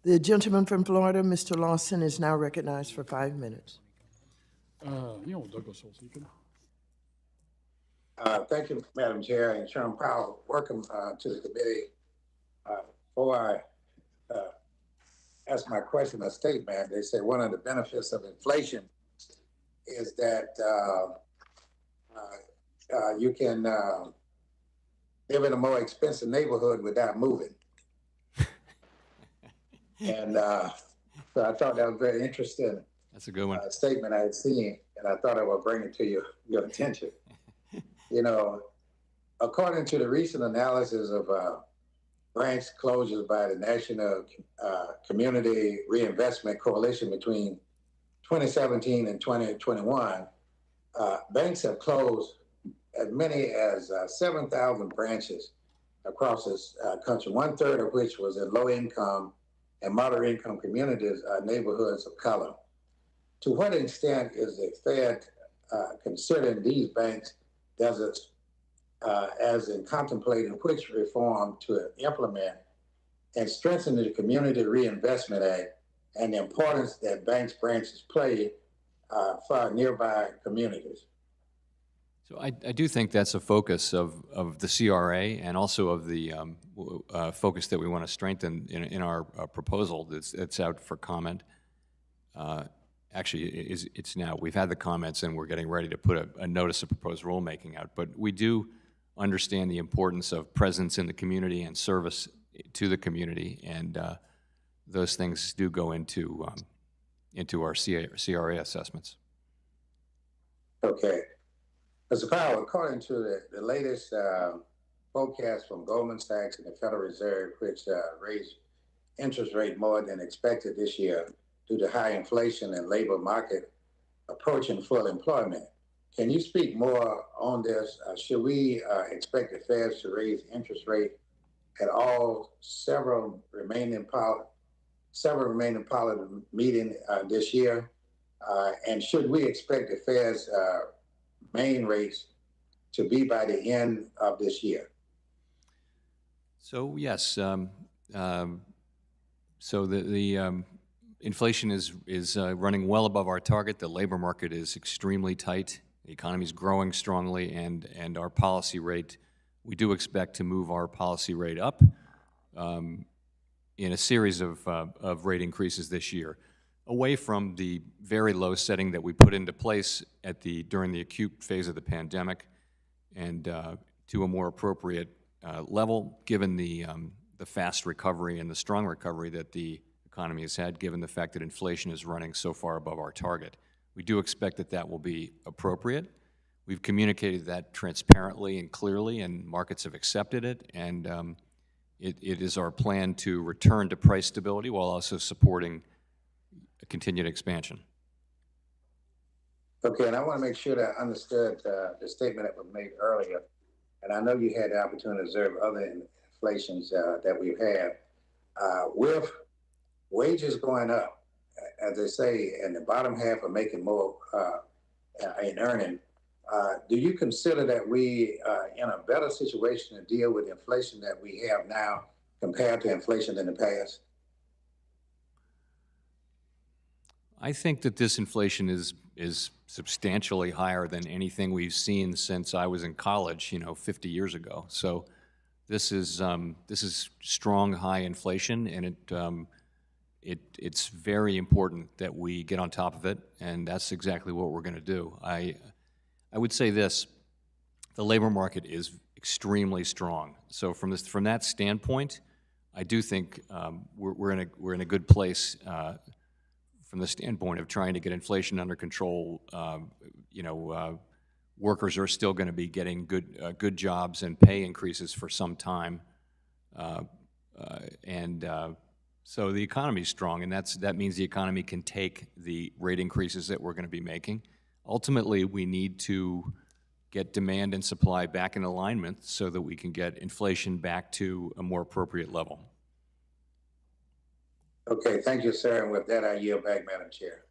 The gentleman from Florida, Mr. Lawson, is now recognized for 5 minutes. Thank you, Madam Chair, and Chairman Powell. Welcome to the committee. Before I ask my question, a statement, they say one of the benefits of inflation is that you can live in a more expensive neighborhood without moving. And so I thought that was very interesting. That's a good one. Statement I had seen, and I thought I would bring it to your attention. You know, according to the recent analysis of branch closures by the National Community Reinvestment Coalition between 2017 and 2021, banks have closed as many as 7,000 branches across this country, 1/3 of which was in low-income and moderate-income communities, neighborhoods of color. To what extent is the Fed considering these banks as in contemplating which reform to implement and strengthen the Community Reinvestment Act and the importance that banks branches play for nearby communities? So I do think that's a focus of the CRA and also of the focus that we want to strengthen in our proposal that's out for comment. Actually, it's now, we've had the comments and we're getting ready to put a notice of proposed rulemaking out, but we do understand the importance of presence in the community and service to the community, and those things do go into our CRA assessments. Okay. Mr. Powell, according to the latest forecast from Goldman Sachs and the Federal Reserve, which raised interest rate more than expected this year due to high inflation and labor market approaching full employment, can you speak more on this? Should we expect the Fed to raise interest rate at all several remaining policy meetings this year? And should we expect the Fed's main rates to be by the end of this year? So yes, so the inflation is running well above our target. The labor market is extremely tight. The economy is growing strongly, and our policy rate, we do expect to move our policy rate up in a series of rate increases this year, away from the very low setting that we put into place during the acute phase of the pandemic, and to a more appropriate level, given the fast recovery and the strong recovery that the economy has had, given the fact that inflation is running so far above our target. We do expect that will be appropriate. We've communicated that transparently and clearly, and markets have accepted it, and it is our plan to return to price stability while also supporting a continued expansion. Okay, and I want to make sure that I understood the statement that was made earlier, and I know you had the opportunity to observe other inflations that we've had. With wages going up, as they say, and the bottom half are making more in earning, do you consider that we are in a better situation to deal with inflation that we have now compared to inflation in the past? I think that this inflation is substantially higher than anything we've seen since I was in college, 50 years ago. So this is strong, high inflation, and it's very important that we get on top of it, and that's exactly what we're going to do. I would say this: the labor market is extremely strong. So from that standpoint, I do think we're in a good place from the standpoint of trying to get inflation under control. Workers are still going to be getting good jobs and pay increases for some time, so the economy is strong, and that means the economy can take the rate increases that we're going to be making. Ultimately, we need to get demand and supply back in alignment so that we can get inflation back to a more appropriate level. Okay, thank you, sir. And with that, I yield back, Madam Chair.